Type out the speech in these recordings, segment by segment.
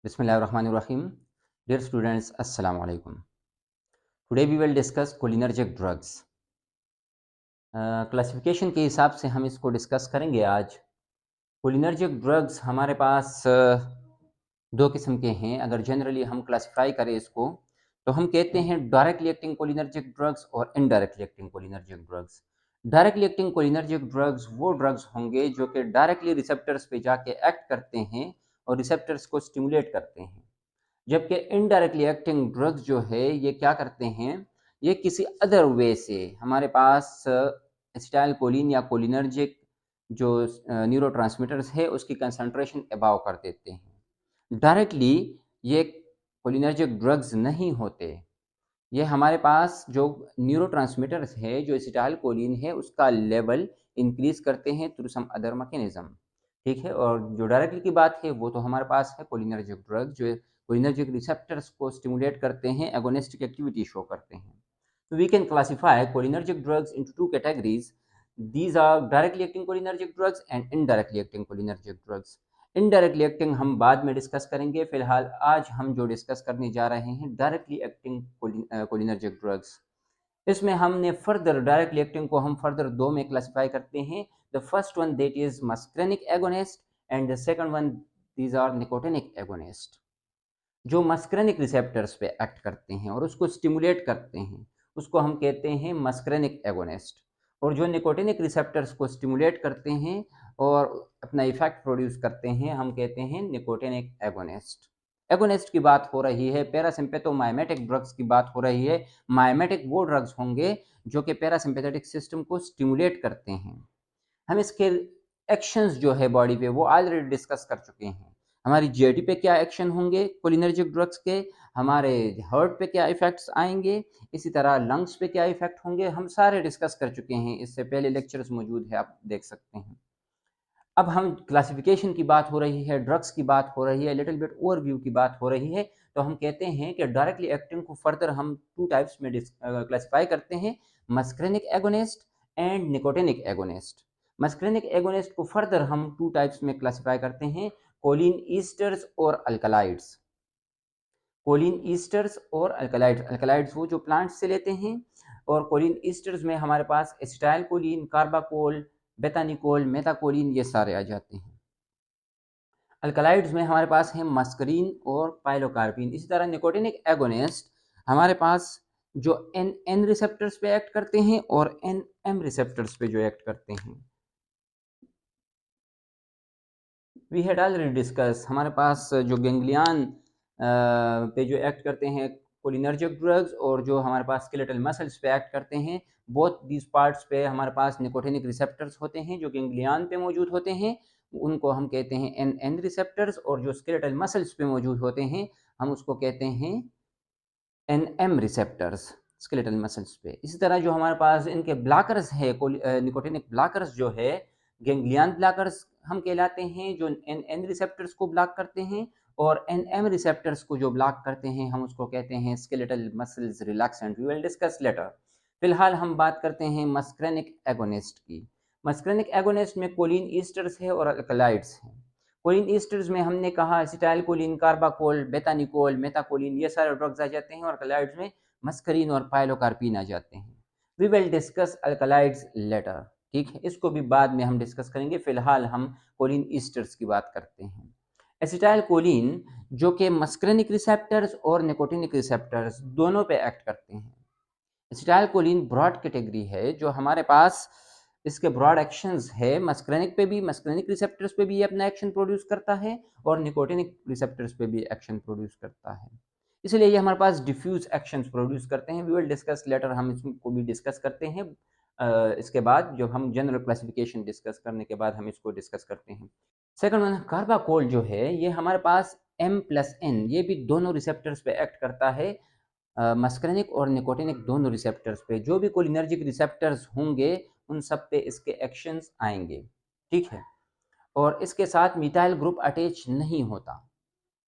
Bismillahirrahmanirrahim. Dear students, Assalamu alaikum. Today we will discuss cholinergic drugs. Classification के हिसाब से हम इसको डिस्कस करेंगे आज। कोलिनर्जिक ड्रग्स हमारे पास दो किस्म के हैं। अगर जनरली हम क्लासिफाई करें इसको तो हम कहते हैं डायरेक्टली एक्टिंग कोलिनर्जिक ड्रग्स और indirectly acting cholinergic drugs. Directly acting cholinergic drugs वो ड्रग्स होंगे जो कि डायरेक्टली रिसेप्टर्स पे जाके एक्ट करते हैं और रिसेप्टर्स को स्टिमुलेट करते हैं, जबकि इनडायरेक्टली एक्टिंग ड्रग्स जो है ये क्या करते हैं, ये किसी अदर वे से हमारे पास एसिटाइल कोलिन या कोलिनर्जिक जो न्यूरोट्रांसमीटर्स है उसकी कंसंट्रेशन अबाव कर देते हैं। डायरेक्टली ये कोलिनर्जिक ड्रग्स नहीं होते, ये हमारे पास जो न्यूरोट्रांसमीटर्स है जो एसिटाइल कोलिन है उसका लेवल इंक्रीज करते हैं थ्रू सम अदर मैकेनिज्म। ठीक है, और जो डायरेक्टली की बात है वो तो हमारे पास है कोलिनर्जिक ड्रग जो कोलिनर्जिक रिसेप्टर्स को स्टिमुलेट करते हैं, एगोनिस्टिक एक्टिविटी शो करते हैं। तो we can classify cholinergic drugs into two categories. These are directly acting cholinergic drugs and indirectly acting cholinergic drugs. Indirectly acting हम बाद में डिस्कस करेंगे, फिलहाल आज हम जो डिस्कस करने जा रहे हैं डायरेक्टली एक्टिंग कोलिनर्जिक ड्रग्स। इसमें हमने फर्दर डायरेक्टली एक्टिंग को हम फर्दर दो में क्लासिफाई करते हैं। The first one that is muscarinic agonist and the second one these are nicotinic agonist. जो मस्क्रेनिक रिसेप्टर्स पे एक्ट करते हैं और उसको स्टिमुलेट करते हैं उसको हम कहते हैं मस्क्रेनिक एगोनिस्ट, और जो निकोटिनिक रिसेप्टर्स को स्टिमुलेट करते हैं और अपना इफेक्ट प्रोड्यूस करते हैं हम कहते हैं निकोटिनिक एगोनिस्ट। एगोनिस्ट की बात हो रही है, पैरासिम्पेथोमाइमेटिक ड्रग्स की बात हो रही है। माइमेटिक वो ड्रग्स होंगे जो कि पैरासिम्पेथेटिक सिस्टम को स्टिमुलेट करते हैं। हम इसके एक्शंस जो है बॉडी पे वो ऑलरेडी डिस्कस कर चुके हैं। हमारी जीआईटी पे क्या एक्शन होंगे कोलिनर्जिक ड्रग्स के, हमारे हार्ट पे क्या इफेक्ट्स आएंगे, इसी तरह लंग्स पे क्या इफेक्ट होंगे, हम सारे डिस्कस कर चुके हैं। इससे पहले लेक्चर्स मौजूद है, आप देख सकते हैं। अब हम क्लासिफिकेशन की बात हो रही है, ड्रग्स की बात हो रही है, लिटिल बिट ओवरव्यू की बात हो रही है, तो हम कहते हैं कि डायरेक्टली एक्टिंग को फर्दर हम टू टाइप्स में क्लासिफाई करते हैं, muscarinic agonist and nicotinic agonist. Muscarinic agonist को फर्दर हम टू टाइप्स में क्लासिफाई करते हैं, कोलिन ईस्टर्स और अल्कलाइड्स। कोलिन ईस्टर्स और अल्कलाइड्स, अल्कलाइड्स वो जो प्लांट्स से लेते हैं, और कोलिन ईस्टर्स में हमारे पास acetyl choline, carbachol, bethanechol, methacholine ये सारे आ जाते हैं। अल्कलाइड्स में हमारे पास है मस्करीन और पाइलोकार्पिन। इसी तरह निकोटिनिक एगोनिस्ट हमारे पास जो एन एन रिसेप्टर्स पे एक्ट करते हैं और एन एम रिसेप्टर्स पे जो एक्ट करते हैं। वी हैड ऑलरेडी डिस्कस, हमारे पास जो गेंगलियान पे जो एक्ट करते हैं कोलिनर्जिक ड्रग्स, और जो हमारे पास स्केलेटल मसल्स पे एक्ट करते हैं, बोथ दीज पार्ट्स पे हमारे पास निकोटिनिक रिसेप्टर्स होते हैं जो गेंगलियान पे मौजूद होते हैं, उनको हम कहते हैं एन एन रिसेप्टर्स, और जो स्केलेटल मसल्स पे मौजूद होते हैं हम उसको कहते हैं N M receptors, skeletal muscles पे। इसी तरह जो हमारे पास इनके ब्लॉकर्स है, निकोटिनिक ब्लॉकर्स जो है गेंगलियन ब्लॉकर्स हम कहलाते हैं, जो एन एन रिसेप्टर्स को ब्लॉक करते हैं, और एन एम रिसेप्टर्स को जो ब्लॉक करते हैं हम उसको कहते हैं skeletal muscles relaxant. We will discuss later. फिलहाल हम बात करते हैं मस्क्रेनिक एगोनिस्ट की। मस्क्रेनिक एगोनिस्ट में कोलिन ईस्टर्स है और अल्कलाइड्स हैं। कोलिन ईस्टर्स में हमने कहा acetylcholine, carbachol, bethanechol, methacholine ये सारे ड्रग्स आ जाते हैं, और अल्कलाइड्स में मस्करीन और पाइलोकार्पिन आ जाते हैं। We will discuss alkaloids later, ठीक है, इसको भी बाद में हम डिस्कस करेंगे। फिलहाल हम कोलिन ईस्टर्स की बात करते हैं। एसिटाइल कोलिन जो कि मस्करेनिक रिसेप्टर्स और निकोटिनिक रिसेप्टर्स दोनों पे एक्ट करते हैं। एसिटाइल कोलिन ब्रॉड कैटेगरी है जो हमारे पास इसके ब्रॉड एक्शंस है, मस्करेनिक पे भी, मस्करेनिक रिसेप्टर्स पे भी ये अपना एक्शन प्रोड्यूस करता है और निकोटिनिक रिसेप्टर्स पे भी एक्शन प्रोड्यूस करता है, इसलिए ये हमारे पास डिफ्यूज एक्शंस प्रोड्यूस करते हैं। वी विल डिस्कस लेटर, हम इसको भी डिस्कस करते हैं इसके बाद, जब हम जनरल क्लासिफिकेशन डिस्कस करने के बाद हम इसको डिस्कस करते हैं। सेकंड वन कार्बाकोल जो है ये हमारे पास M+N, ये भी दोनों रिसेप्टर्स पे एक्ट करता है, मस्करेनिक और निकोटिनिक दोनों रिसेप्टर्स पे। जो भी कोलिनर्जिक रिसेप्टर्स होंगे उन सब पे इसके एक्शंस आएंगे, ठीक है, और इसके साथ मिथाइल ग्रुप अटैच नहीं होता,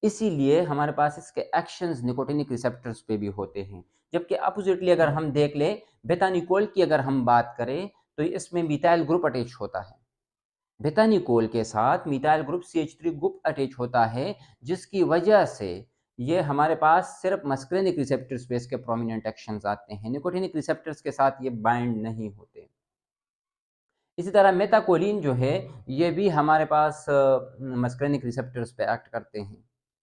इसीलिए हमारे पास इसके एक्शंस निकोटिनिक रिसेप्टर्स पे भी होते हैं। जबकि अपोजिटली अगर हम देख ले बेटानिकोल की अगर हम बात करें तो इसमें मिथाइल ग्रुप अटैच होता है, बेटानिकोल के साथ methyl group CH3 group attach होता है, जिसकी वजह से ये हमारे पास सिर्फ मस्कुलिनिक रिसेप्टर स्पेस के प्रोमिनेंट एक्शंस आते हैं, निकोटिनिक रिसेप्टर्स के साथ ये बाइंड नहीं होते। इसी तरह मेटाकोलिन जो है ये भी हमारे पास मस्कुलिनिक रिसेप्टर्स पे एक्ट करते हैं,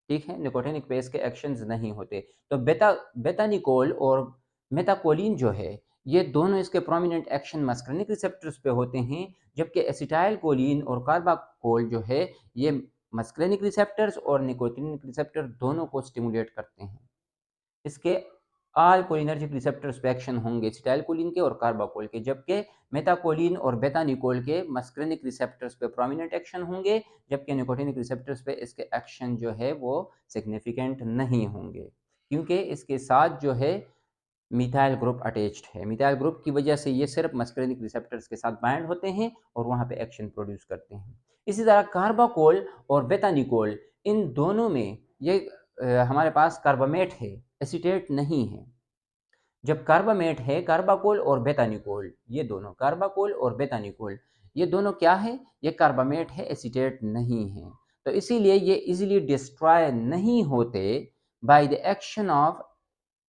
ठीक है, निकोटिनिक बेस के एक्शंस नहीं होते। तो बेटानिकोल और मेटाकोलिन जो है ये दोनों इसके प्रोमिनेंट एक्शन मस्कुलिनिक रिसेप्टर्स पे होते हैं, जबकि एसिटाइल कोलिन और कार्बाकोल जो है ये मस्कुलिनिक रिसेप्टर्स और निकोटिनिक रिसेप्टर दोनों को स्टिमुलेट करते हैं। इसके ऑल कोलिनर्जिक रिसेप्टर्स पे एक्शन होंगे एसिटाइलकोलिन के और कार्बाकोल के, जबकि मेटाकोलिन और बेटानिकोल के मस्कुलिनिक रिसेप्टर्स पे प्रोमिनेंट एक्शन होंगे, जबकि निकोटिनिक रिसेप्टर्स पे इसके एक्शन जो है वो सिग्निफिकेंट नहीं होंगे, क्योंकि इसके साथ जो है मिथाइल ग्रुप अटैच्ड है। मिथाइल ग्रुप की वजह से ये सिर्फ मस्कुलिनिक रिसेप्टर्स के साथ बाइंड होते हैं और वहाँ पे एक्शन प्रोड्यूस करते हैं। इसी तरह कार्बाकोल और बेटानिकोल, इन दोनों में ये हमारे पास कार्बामेट है, एसीटेट नहीं है। जब कार्बामेट है, कार्बाकोल और बेटानिकोल, ये दोनों कार्बाकोल और बेटानिकोल ये दोनों क्या है, ये कार्बामेट है, एसीटेट नहीं है। तो इसीलिए ये इजीली डिस्ट्रॉय नहीं होते by the action of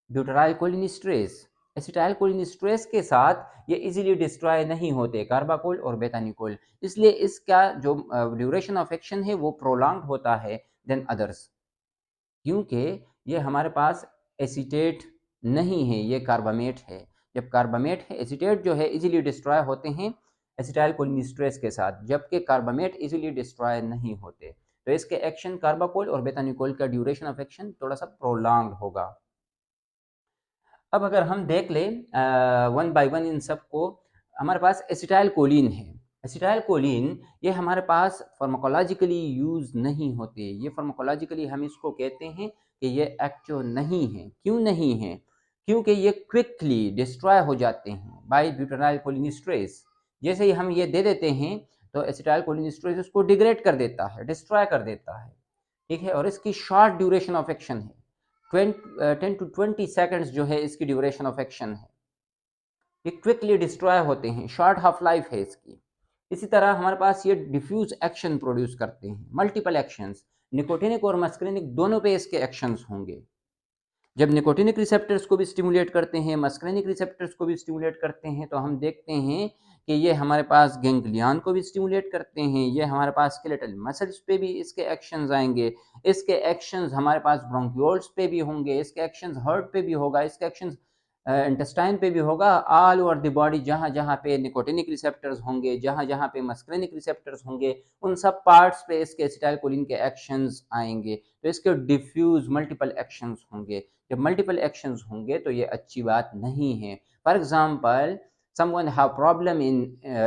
butyl cholinesterase. Acetyl cholinesterase के साथ ये इजीली डिस्ट्रॉय नहीं होते कार्बाकोल और बेटानिकोल, इसलिए इसका जो ड्यूरेशन ऑफ एक्शन है वो प्रोलॉन्ग्ड होता है देन अदर्स, क्योंकि ये हमारे पास एसीटेट नहीं है, ये कार्बामेट है। जब कार्बामेट है, एसीटेट जो है इजीली डिस्ट्रॉय होते हैं एसिटाइल कोलिनेस्टरेज के साथ, जबकि कार्बामेट इजीली डिस्ट्रॉय नहीं होते। तो इसके एक्शन कार्बाकोल और बेटानिकोल का ड्यूरेशन ऑफ एक्शन थोड़ा सा प्रोलॉन्ग्ड होगा। अब अगर हम देख लें वन बाय वन इन सब को, हमारे पास एसिटाइल कोलिन है। एसिटाइल कोलिन ये हमारे पास फार्माकोलॉजिकली यूज नहीं होते, ये फार्माकोलॉजिकली हम इसको कहते हैं कि ये एक्टिव नहीं है। क्यों नहीं है? क्योंकि ये क्विकली डिस्ट्रॉय हो जाते हैं बाय ब्यूटाइल कोलिनेस्टरेज। जैसे ही हम ये दे देते हैं तो एसिटाइल कोलिनेस्टरेज उसको डिग्रेड कर देता है, डिस्ट्रॉय कर देता है, ठीक है। और इसकी शॉर्ट ड्यूरेशन ऑफ एक्शन है, 10 to 20 सेकेंड्स जो है इसकी ड्यूरेशन ऑफ एक्शन है। ये क्विकली डिस्ट्रॉय होते हैं, शॉर्ट हाफ लाइफ है इसकी। इसी तरह हमारे पास ये डिफ्यूज एक्शन प्रोड्यूस करते हैं, मल्टीपल एक्शंस, निकोटिनिक और मस्कुलिनिक दोनों पे इसके एक्शंस होंगे। जब निकोटिनिक रिसेप्टर्स को भी स्टिमुलेट करते हैं, मस्कुलिनिक रिसेप्टर्स को भी स्टिमुलेट करते हैं, तो हम देखते हैं कि ये हमारे पास गैंग्लियन को भी स्टिमुलेट करते हैं, ये हमारे पास स्केलेटल मसल्स पे भी इसके एक्शंस आएंगे, इसके एक्शंस हमारे पास ब्रोंक्यूल्स पे भी होंगे, इसके एक्शंस हार्ट पे भी होगा, इसके एक्शंस इंटेस्टाइन पे भी होगा। ऑल ओवर द बॉडी जहाँ जहाँ पे निकोटिनिक रिसेप्टर्स होंगे, जहाँ जहाँ पे मस्कुलिनिक रिसेप्टर्स होंगे, उन सब पार्ट्स पे इसके एसिटाइलकोलिन के एक्शंस आएंगे। तो इसके डिफ्यूज मल्टीपल एक्शंस होंगे। जब मल्टीपल एक्शंस होंगे तो ये अच्छी बात नहीं है। For example someone have problem in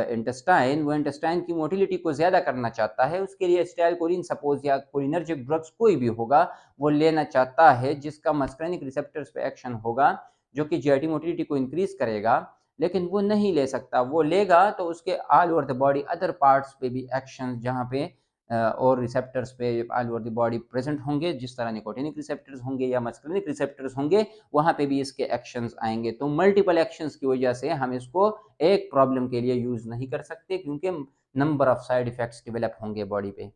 intestine, वो इंटेस्टाइन की मोटिलिटी को ज़्यादा करना चाहता है, उसके लिए एसिटाइलकोलिन सपोज या कोलिनर्जिक ड्रग्स कोई भी होगा वो लेना चाहता है, जिसका मस्कुलिनिक रिसेप्टर्स पे एक्शन होगा जो कि जीआईटी मोटिलिटी को इंक्रीज करेगा, लेकिन वो नहीं ले सकता। वो लेगा तो उसके all over the body other parts पे भी एक्शन जहाँ पे और रिसेप्टर्स पे all over the body present होंगे, जिस तरह निकोटिनिक रिसेप्टर्स होंगे या मस्कुलिनिक रिसेप्टर्स होंगे, वहाँ पे भी इसके एक्शंस आएंगे। तो मल्टीपल एक्शंस की वजह से हम इसको एक प्रॉब्लम के लिए यूज नहीं कर सकते, क्योंकि number of side effects develop होंगे बॉडी पे।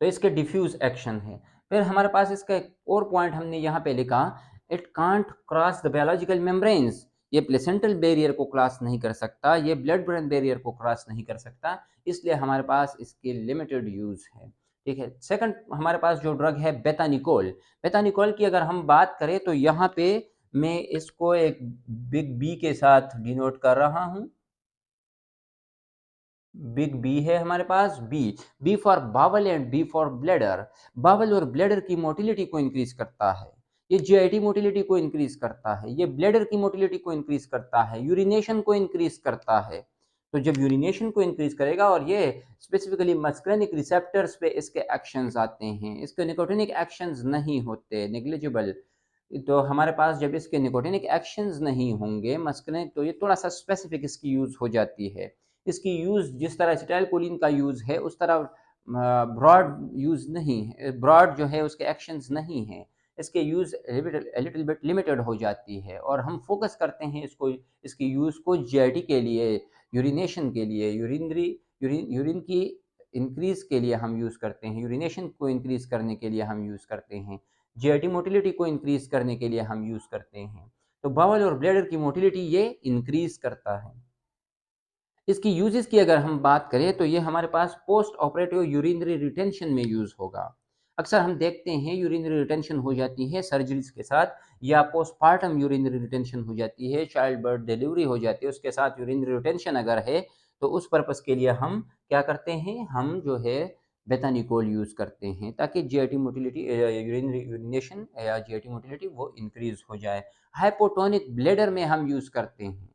तो इसके डिफ्यूज एक्शन है। फिर हमारे पास इसका एक और पॉइंट हमने यहाँ पे लिखा, it can't cross the biological membranes. ये प्लेसेंटल बैरियर को क्रॉस नहीं कर सकता, ये ब्लड ब्रेन बैरियर को क्रॉस नहीं कर सकता, इसलिए हमारे पास इसके लिमिटेड यूज है, ठीक है। सेकंड हमारे पास जो ड्रग है बेटानिकोल। बेटानिकोल की अगर हम बात करें तो यहाँ पे मैं इसको एक बिग बी के साथ डिनोट कर रहा हूँ। बिग बी है हमारे पास, B for bowel and B for bladder. Bowel और ब्लैडर की मोटिलिटी को इंक्रीज करता है, ये जीआईटी मोटिलिटी को इंक्रीज करता है, ये ब्लैडर की मोटिलिटी को इंक्रीज करता है, यूरिनेशन को इंक्रीज करता है। तो जब यूरिनेशन को इंक्रीज करेगा और ये स्पेसिफिकली मस्कुलिनिक रिसेप्टर्स पे इसके एक्शंस आते हैं, इसके निकोटिनिक एक्शंस नहीं होते, नेग्लिजिबल। तो हमारे पास जब इसके निकोटिनिक एक्शंस नहीं होंगे मस्कुलिनिक, तो ये थोड़ा सा स्पेसिफिक इसकी यूज हो जाती है। इसकी यूज जिस तरह एसिटाइलकोलिन का यूज है उस तरह ब्रॉड यूज नहीं है, ब्रॉड जो है उसके एक्शंस नहीं है, इसके यूज लिटिल बिट लिमिटेड हो जाती है। और हम फोकस करते हैं इसको, इसकी यूज को जीआईटी के लिए, यूरिनेशन के लिए, यूरिनरी यूरिन की इंक्रीज के लिए हम यूज़ करते हैं, यूरिनेशन को इंक्रीज करने के लिए हम यूज़ करते हैं, जीआईटी मोटिलिटी को इंक्रीज करने के लिए हम यूज़ करते हैं। तो बावल और ब्लैडर की मोटिलिटी ये इंक्रीज करता है। इसकी यूजेस की अगर हम बात करें तो ये हमारे पास पोस्ट ऑपरेटिव यूरिनरी रिटेंशन में यूज़ होगा। अक्सर हम देखते हैं यूरिनरी रिटेंशन हो जाती है सर्जरीज के साथ, या पोस्टपार्टम यूरिनरी रिटेंशन हो जाती है, चाइल्ड बर्थ डिलीवरी हो जाती है, उसके साथ यूरिनरी रिटेंशन अगर है तो उस पर्पज़ के लिए हम क्या करते हैं, हम जो है बेटानिकोल यूज़ करते हैं ताकि जीआईटी मोटिलिटी यूरिनेशन या जीआईटी मोटिलिटी वो इंक्रीज हो जाए। हाइपोटोनिक ब्लेडर में हम यूज़ करते हैं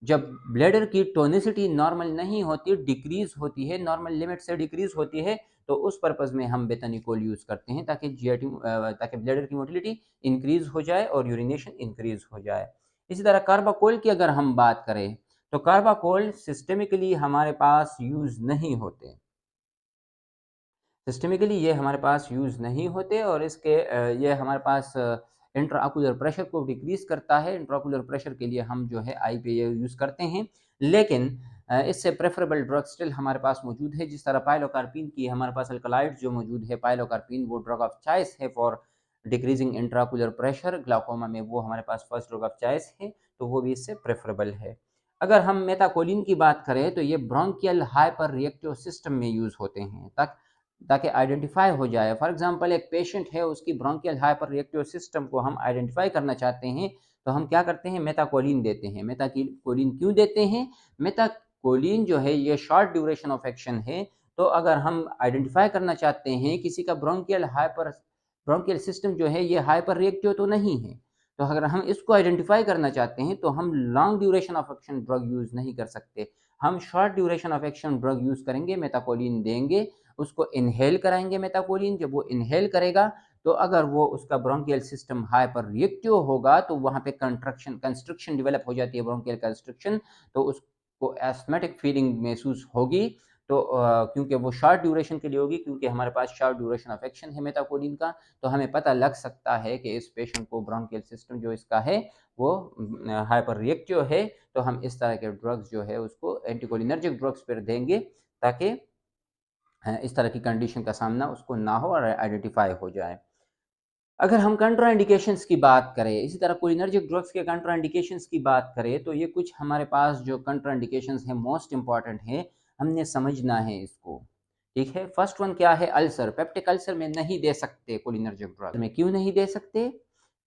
जब ब्लैडर की टोनिसिटी नॉर्मल नहीं होती, डिक्रीज होती है, नॉर्मल लिमिट से डिक्रीज होती है, तो उस पर्पज़ में हम बेटानिकोल यूज़ करते हैं ताकि ताकि ब्लैडर की मोटिलिटी इंक्रीज हो जाए और यूरिनेशन इंक्रीज हो जाए। इसी तरह कार्बाकोल की अगर हम बात करें तो कार्बाकोल सिस्टेमिकली हमारे पास यूज़ नहीं होते, सिस्टमिकली ये हमारे पास यूज़ नहीं होते, और इसके ये हमारे पास इंट्राऑकुलर प्रेशर को डिक्रीज करता है। इंट्राऑकुलर प्रेशर के लिए हम जो है आई पे ये यूज़ करते हैं, लेकिन इससे प्रेफरेबल ड्रग स्टिल हमारे पास मौजूद है। जिस तरह पाइलोकार्पिन की हमारे पास अल्कलाइड जो मौजूद है, पाइलोकार्पिन वो ड्रग ऑफ चॉइस है for decreasing intraocular pressure. Glaucoma में वो हमारे पास फर्स्ट ड्रग ऑफ चॉइस है, तो वो भी इससे प्रेफरेबल है। अगर हम मेटाकोलिन की बात करें तो ये ब्रोंकियल हाइपर रिएक्टिव सिस्टम में यूज़ होते हैं ताकि आइडेंटिफाई हो जाए। फॉर एग्जांपल एक पेशेंट है, उसकी ब्रोंकियल हाइपर रिएक्टिव सिस्टम को हम आइडेंटिफाई करना चाहते हैं, तो हम क्या करते हैं, मेटाकोलिन देते हैं। मेटाकोलिन क्यों देते हैं? मेटाकोलिन जो है ये शॉर्ट ड्यूरेशन ऑफ एक्शन है, तो अगर हम आइडेंटिफाई करना चाहते हैं किसी का ब्रोंकियल सिस्टम जो है ये हाइपर रिएक्टिव तो नहीं है, तो अगर हम इसको आइडेंटिफाई करना चाहते हैं तो हम long duration of action drug use नहीं कर सकते, हम short duration of action drug use करेंगे, मेटाकोलिन देंगे, उसको इनहेल कराएंगे मेटाकोलिन। जब वो इनहेल करेगा तो अगर वो उसका ब्रोंकियल सिस्टम हाइपर रिएक्टिव होगा तो वहाँ पे कंस्ट्रक्शन डेवलप हो जाती है, ब्रोंकियल कंस्ट्रक्शन, तो उसको एस्थमेटिक फीलिंग महसूस होगी। तो क्योंकि वो शॉर्ट ड्यूरेशन के लिए होगी, क्योंकि हमारे पास शॉर्ट ड्यूरेशन ऑफ एक्शन है मेटाकोलिन का, तो हमें पता लग सकता है कि इस पेशेंट को ब्रोंकियल सिस्टम जो इसका है वो हाइपर रिएक्टिव है। तो हम इस तरह के ड्रग्स जो है उसको एंटीकोलिनर्जिक ड्रग्स पर देंगे ताकि इस तरह की कंडीशन का सामना उसको ना हो और आइडेंटिफाई हो जाए। अगर हम कंट्राइंडिकेशंस की बात करें, इसी तरह कोलिनर्जिक ड्रग्स के कंट्राइंडिकेशंस की बात करें, तो ये कुछ हमारे पास जो कंट्राइंडिकेशंस हैं मोस्ट इंपॉर्टेंट है, हमने समझना है इसको। ठीक है, फर्स्ट वन क्या है? अल्सर। पेप्टिक अल्सर में नहीं दे सकते कोलिनर्जिक ड्रग में। क्यों नहीं दे सकते?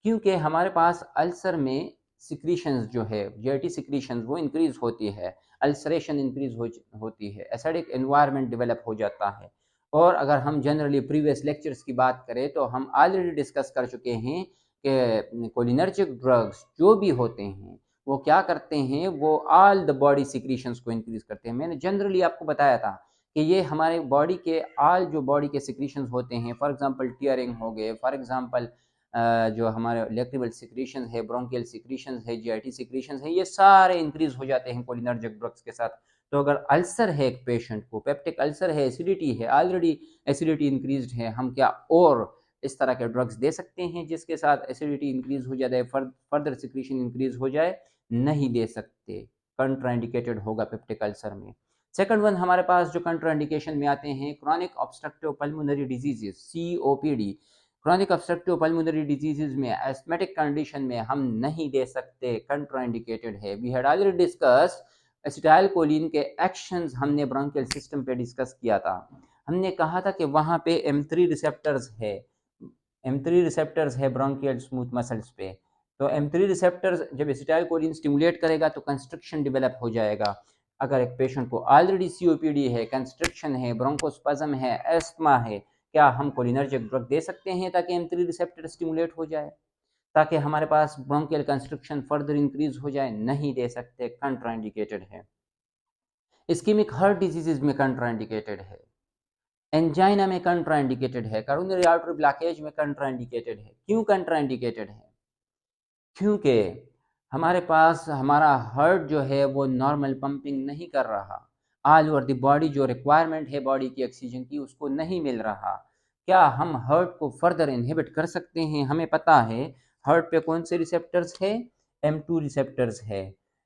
क्योंकि हमारे पास अल्सर में सिक्रीशंस जो है, जीआईटी सिक्रीशंस वो इंक्रीज होती है, अल्सरेशन इंक्रीज होती है, एसिडिक एनवायरनमेंट डेवलप हो जाता है। और अगर हम जनरली प्रीवियस लेक्चर्स की बात करें तो हम ऑलरेडी डिस्कस कर चुके हैं कि कोलिनर्जिक ड्रग्स जो भी होते हैं वो क्या करते हैं, वो ऑल द बॉडी सिक्रीशंस को इंक्रीज करते हैं। मैंने जनरली आपको बताया था कि ये हमारे बॉडी के ऑल जो बॉडी के सिक्रीशंस होते हैं, फॉर एग्जांपल टीयरिंग हो गए, फॉर एग्जांपल जो हमारे लैक्रिमल सिक्रीशंस है, ब्रोंकियल सिक्रीशंस है, जीआईटी सिक्रीशंस है, ये सारे इंक्रीज हो जाते हैं कोलिनर्जिक ड्रग्स के साथ। तो अगर अल्सर है एक पेशेंट को, पेप्टिक अल्सर है, एसिडिटी है, ऑलरेडी एसिडिटी इंक्रीज्ड है, हम क्या और इस तरह के ड्रग्स दे सकते हैं जिसके साथ एसिडिटी इंक्रीज हो जाए, फर्दर सिक्रीशन इंक्रीज हो जाए? नहीं दे सकते, कंट्राइंडिकेटेड होगा पेप्टिक अल्सर में। सेकंड वन हमारे पास जो कंट्राइंडिकेशन में आते हैं, chronic obstructive pulmonary diseases, COPD. Chronic obstructive pulmonary diseases में, एस्थमेटिक कंडीशन में हम नहीं दे सकते, कंट्राइंडिकेटेड है। We had already discuss acetylcholine के एक्शंस, हमने ब्रोंकियल सिस्टम पे डिस्कस किया था। हमने कहा था कि वहाँ पे M3 रिसेप्टर्स है, M3 रिसेप्टर्स है ब्रोंकियल स्मूथ मसल्स पे। तो M3 रिसेप्टर्स जब एसिटाइल कोलिन स्टिमुलेट करेगा तो कंस्ट्रक्शन डेवलप हो जाएगा। अगर एक पेशेंट को ऑलरेडी सीओपीडी है, कंस्ट्रक्शन है, ब्रोंकोस्पाज्म है, एस्थमा है, क्या हम कोलिनर्जिक ड्रग दे सकते हैं ताकि M3 रिसेप्टर स्टिमुलेट हो जाए, ताकि हमारे पास ब्रोंकियल कंस्ट्रक्शन फर्दर इंक्रीज हो जाए? नहीं दे सकते, कंट्राइंडिकेटेड है। इस्कीमिक हार्ट डिजीजेज में कंट्राइंडिकेटेड है, एंजाइना में कंट्राइंडिकेटेड है, करोनरी आर्टरी ब्लॉकेज में कंट्राइंडिकेटेड है। क्यों कंट्राइंडिकेटेड है? क्योंकि हमारे पास हमारा हार्ट जो है वो नॉर्मल पंपिंग नहीं कर रहा, ऑल ओवर द बॉडी जो रिक्वायरमेंट है बॉडी की ऑक्सीजन की उसको नहीं मिल रहा। क्या हम हार्ट को फर्दर इनहिबिट कर सकते हैं? हमें पता है हार्ट पे कौन से रिसेप्टर्स है, M2 रिसेप्टर्स है।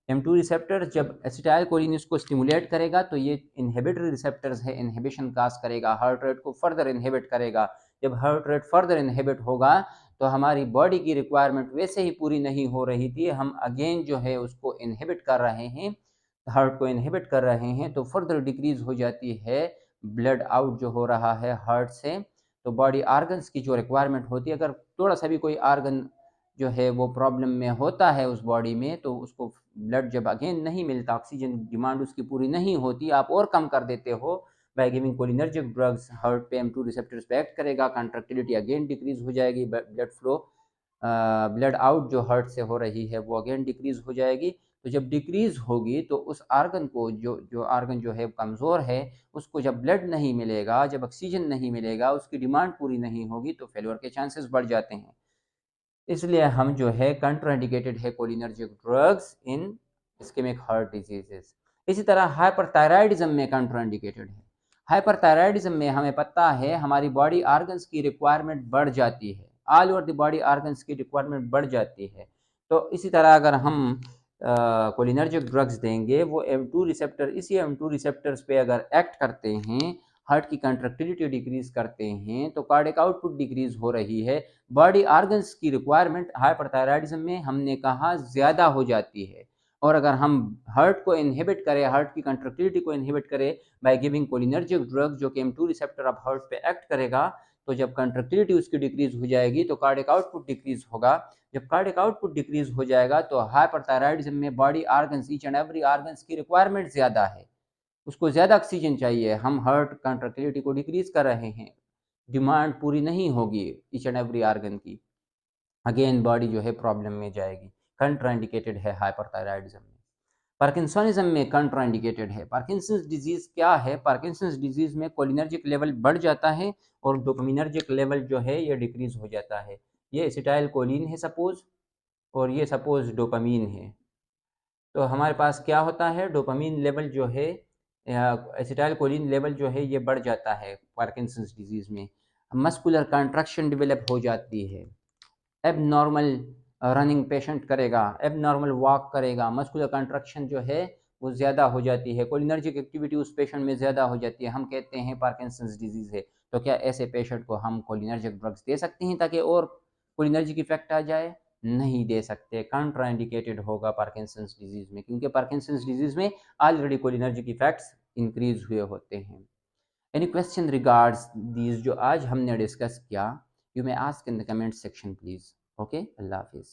M2 रिसेप्टर जब एसिटाइल कोलिन इसको स्टिमुलेट करेगा तो ये इनहिबिटरी रिसेप्टर्स है, इनहिबिशन काज करेगा, हार्ट रेट को फर्दर इनहिबिट करेगा। जब हार्ट रेट फर्दर इनहिबिट होगा तो हमारी बॉडी की रिक्वायरमेंट वैसे ही पूरी नहीं हो रही थी, हम अगेन जो है उसको इनहिबिट कर रहे हैं, हार्ट को इनहिबिट कर रहे हैं, तो फर्दर डिक्रीज हो जाती है ब्लड आउट जो हो रहा है हार्ट से। तो बॉडी आर्गन्स की जो रिक्वायरमेंट होती है, अगर थोड़ा सा भी कोई आर्गन जो है वो प्रॉब्लम में होता है उस बॉडी में, तो उसको ब्लड जब अगेन नहीं मिलता, ऑक्सीजन डिमांड उसकी पूरी नहीं होती, आप और कम कर देते हो by giving cholinergic drugs, heart पे M2 रिसेप्टर्स पे एक्ट करेगा, कंट्रक्टिलिटी अगेन डिक्रीज हो जाएगी, ब्लड फ्लो, ब्लड आउट जो हार्ट से हो रही है वो अगेन डिक्रीज हो जाएगी। तो जब डिक्रीज होगी तो उस आर्गन को, जो आर्गन जो है कमज़ोर है, उसको जब ब्लड नहीं मिलेगा, जब ऑक्सीजन नहीं मिलेगा, उसकी डिमांड पूरी नहीं होगी, तो फेलियर के चांसेस बढ़ जाते हैं। इसलिए हम जो है कंट्राइंडिकेटेड है cholinergic drugs in ischaemic heart diseases. इसी तरह हाइपरथायराइडिज्म में कंट्राइंडिकेटेड है। हाइपरथायराइडिज्म में हमें पता है हमारी बॉडी आर्गन्स की रिक्वायरमेंट बढ़ जाती है, all over the body organs की रिक्वायरमेंट बढ़ जाती है। तो इसी तरह अगर हम कोलिनर्जिक ड्रग्स देंगे, वो M2 रिसेप्टर, इसी M2 रिसेप्टर्स पे अगर एक्ट करते हैं, हार्ट की कंट्रक्टिलिटी डिक्रीज करते हैं, तो कार्डियक आउटपुट डिक्रीज हो रही है, बॉडी आर्गन्स की रिक्वायरमेंट हाइपरथायराइडिज्म में हमने कहा ज़्यादा हो जाती है। और अगर हम हार्ट को इनहिबिट करें, हार्ट की कंट्रक्टिलिटी को इनहिबिट करें बाय गिविंग कोलिनर्जिक ड्रग जो कि M2 रिसेप्टर अब हार्ट पे एक्ट करेगा, तो जब कंट्रक्टिलिटी उसकी डिक्रीज हो जाएगी तो कार्डियक आउटपुट डिक्रीज होगा। जब कार्डियक आउटपुट डिक्रीज हो जाएगा तो हाइपरथायराइडिज्म में body organs, each and every organs की रिक्वायरमेंट ज़्यादा है, उसको ज़्यादा ऑक्सीजन चाहिए, हम हार्ट कंट्रक्टिलिटी को डिक्रीज कर रहे हैं, डिमांड पूरी नहीं होगी ईच एंड एवरी आर्गन की, अगेन बॉडी जो है प्रॉब्लम में जाएगी। कंट्राइंडिकेटेड है हाइपरथायराइडिज्म में। पार्किंसनिज्म में कंट्राइंडिकेटेड है। पार्किंसंस डिजीज क्या है? पार्किंसंस डिजीज में कोलिनर्जिक लेवल बढ़ जाता है और डोपामिनर्जिक लेवल जो है ये डिक्रीज हो जाता है। ये एसिटाइल कोलिन है सपोज, और ये सपोज डोपामीन है। तो हमारे पास क्या होता है, डोपामीन लेवल जो है, एसिटाइल कोलिन लेवल जो है ये बढ़ जाता है पार्किंसंस डिजीज़ में। मस्कुलर कंट्रक्शन डेवलप हो जाती है, एब नॉर्मल रनिंग पेशेंट करेगा, एब नॉर्मल वॉक करेगा, मस्कुलर कंट्रक्शन जो है वो ज़्यादा हो जाती है, कोलिनर्जिक एक्टिविटी उस पेशेंट में ज़्यादा हो जाती है, हम कहते हैं पार्किंसंस डिजीज़ है। तो क्या ऐसे पेशेंट को हम कोलिनर्जिक ड्रग्स दे सकते हैं ताकि और कोलिनर्जिक इफेक्ट आ जाए? नहीं दे सकते, कंट्राइंडिकेटेड होगा पार्किंसंस डिजीज़ में, क्योंकि पार्किंसंस डिजीज़ में ऑलरेडी कोलिनर्जिक इफेक्ट्स इंक्रीज हुए होते हैं। एनी क्वेश्चन रिगार्ड्स दीज जो आज हमने डिस्कस किया, you may ask in the comment section please. Okay, अल्लाह हाफिज़।